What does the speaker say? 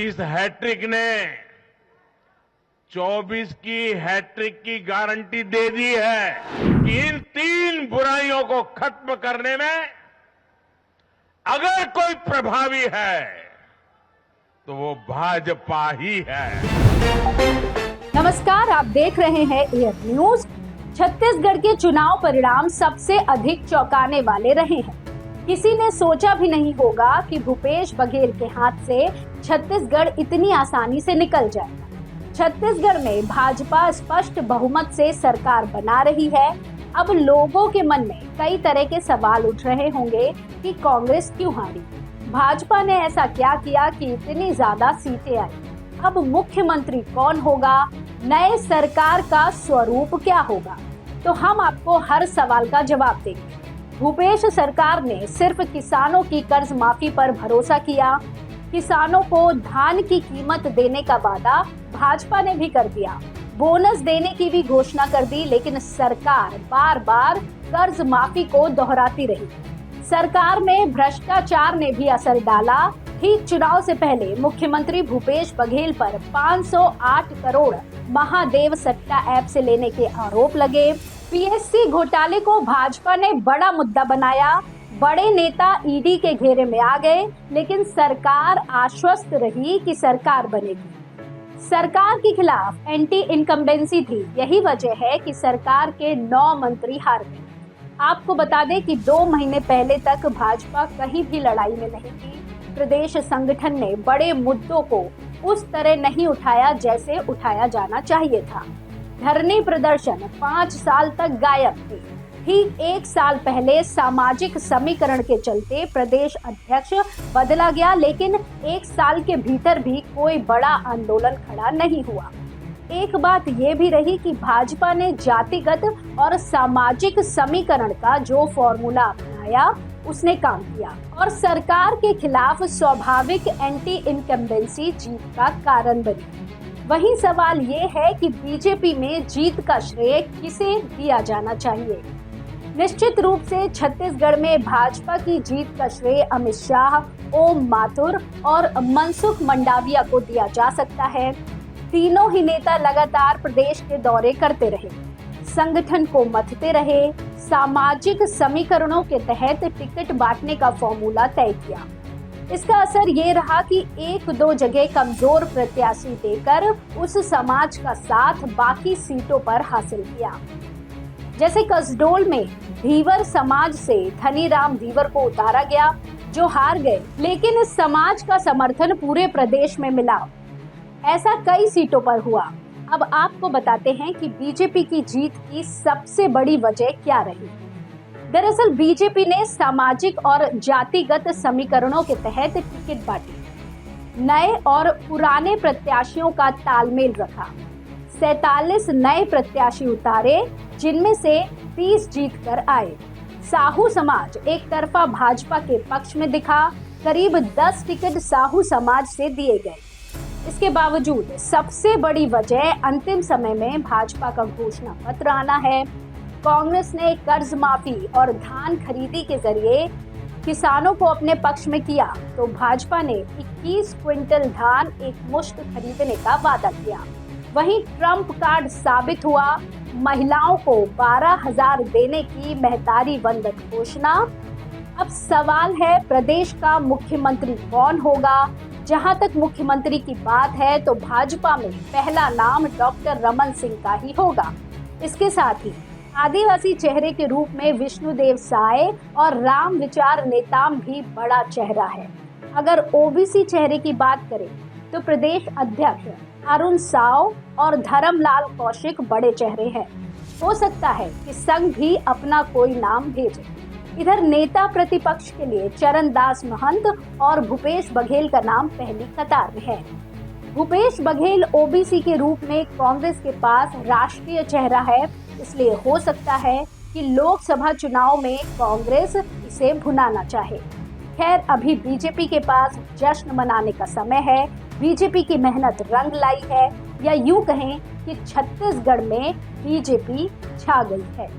इस हैट्रिक ने 24 की हैट्रिक की गारंटी दे दी है कि इन 3 बुराइयों को खत्म करने में अगर कोई प्रभावी है तो वो भाजपा ही है। नमस्कार, आप देख रहे हैं एयर न्यूज। छत्तीसगढ़ के चुनाव परिणाम सबसे अधिक चौंकाने वाले रहे हैं। किसी ने सोचा भी नहीं होगा कि भूपेश बघेल के हाथ से छत्तीसगढ़ इतनी आसानी से निकल जाएगा। छत्तीसगढ़ में भाजपा स्पष्ट बहुमत से सरकार बना रही है। अब लोगों के मन में कई तरह के सवाल उठ रहे होंगे कि कांग्रेस क्यों हारी, भाजपा ने ऐसा क्या किया कि इतनी ज्यादा सीटें आई, अब मुख्यमंत्री कौन होगा, नए सरकार का स्वरूप क्या होगा। तो हम आपको हर सवाल का जवाब देंगे। भूपेश सरकार ने सिर्फ किसानों की कर्ज माफी पर भरोसा किया, किसानों को धान की कीमत देने का वादा भाजपा ने भी कर दिया, बोनस देने की भी घोषणा कर दी, लेकिन सरकार बार बार कर्ज माफी को दोहराती रही। सरकार में भ्रष्टाचार ने भी असर डाला। ठीक चुनाव से पहले मुख्यमंत्री भूपेश बघेल पर 508 करोड़ महादेव सट्टा ऐप से लेने के आरोप लगे। पीएससी घोटाले को भाजपा ने बड़ा मुद्दा बनाया। बड़े नेता ईडी के घेरे में आ गए, लेकिन सरकार आश्वस्त रही कि सरकार बनेगी। सरकार के खिलाफ एंटी इनकम्बेंसी थी। यही वजह है कि सरकार के 9 मंत्री हार गए। आपको बता दें कि 2 महीने पहले तक भाजपा कहीं भी लड़ाई में नहीं थी। प्रदेश संगठन ने बड़े मुद्दों को उस तरह नहीं उठाया जैसे उठाया जाना चाहिए था। धरने प्रदर्शन 5 साल तक गायब थे। ठीक 1 साल पहले सामाजिक समीकरण के चलते प्रदेश अध्यक्ष बदला गया, लेकिन 1 साल के भीतर भी कोई बड़ा आंदोलन खड़ा नहीं हुआ। एक बात ये भी रही कि भाजपा ने जातिगत और सामाजिक समीकरण का जो फॉर्मूला अपनाया उसने काम किया और सरकार के खिलाफ स्वाभाविक एंटी इनकम्बेंसी जीत का कारण बनी। वही सवाल ये है कि बीजेपी में जीत का श्रेय किसे दिया जाना चाहिए। निश्चित रूप से छत्तीसगढ़ में भाजपा की जीत का श्रेय अमित शाह, ओम माथुर और मनसुख मंडाविया को दिया जा सकता है। तीनों ही नेता लगातार प्रदेश के दौरे करते रहे, संगठन को मथते रहे, सामाजिक समीकरणों के तहत टिकट बांटने का फॉर्मूला तय किया। इसका असर ये रहा कि 1-2 जगह कमजोर प्रत्याशी देकर उस समाज का साथ बाकी सीटों पर हासिल किया। जैसे कसडोल में धीवर समाज से धनीराम धीवर को उतारा गया, जो हार गए, लेकिन इस समाज का समर्थन पूरे प्रदेश में मिला। ऐसा कई सीटों पर हुआ। अब आपको बताते हैं कि बीजेपी की जीत की सबसे बड़ी वजह क्या रही। दरअसल बीजेपी ने सामाजिक और जातिगत समीकरणों के तहत टिकट बांटी, नए और पुराने प्रत्याशियों का तालमेल रखा, 47 नए प्रत्याशी उतारे, जिनमें से 30 जीत कर आए। साहू समाज एक तरफा भाजपा के पक्ष में दिखा, करीब 10 टिकट साहू समाज से दिए गए। इसके बावजूद सबसे बड़ी वजह अंतिम समय में भाजपा का घोषणा पत्र आना है। कांग्रेस ने कर्ज माफी और धान खरीदी के जरिए किसानों को अपने पक्ष में किया, तो भाजपा ने 21 क्विंटल धान एक मुश्त खरीदने का वादा किया। वहीं ट्रंप कार्ड साबित हुआ, महिलाओं को 12,000 देने की महतारी वंदन घोषणा। अब सवाल है प्रदेश का मुख्यमंत्री कौन होगा। जहां तक मुख्यमंत्री की बात है तो भाजपा में पहला नाम डॉक्टर रमन सिंह का ही होगा। इसके साथ ही आदिवासी चेहरे के रूप में विष्णुदेव साय और राम विचार नेताम भी बड़ा चेहरा है। अगर ओबीसी चेहरे की बात करें तो प्रदेश अध्यक्ष अरुण साव और धर्मलाल कौशिक बड़े चेहरे हैं। हो सकता है कि संघ भी अपना कोई नाम भेजे। इधर नेता प्रतिपक्ष के लिए चरणदास महंत और भूपेश बघेल का नाम पहली कतार में है। भूपेश बघेल ओबीसी के रूप में कांग्रेस के पास राष्ट्रीय चेहरा है, इसलिए हो सकता है कि लोकसभा चुनाव में कांग्रेस इसे भुनाना चाहे। खैर, अभी बीजेपी के पास जश्न मनाने का समय है। बीजेपी की मेहनत रंग लाई है, या यूं कहें कि छत्तीसगढ़ में बीजेपी छा गई है।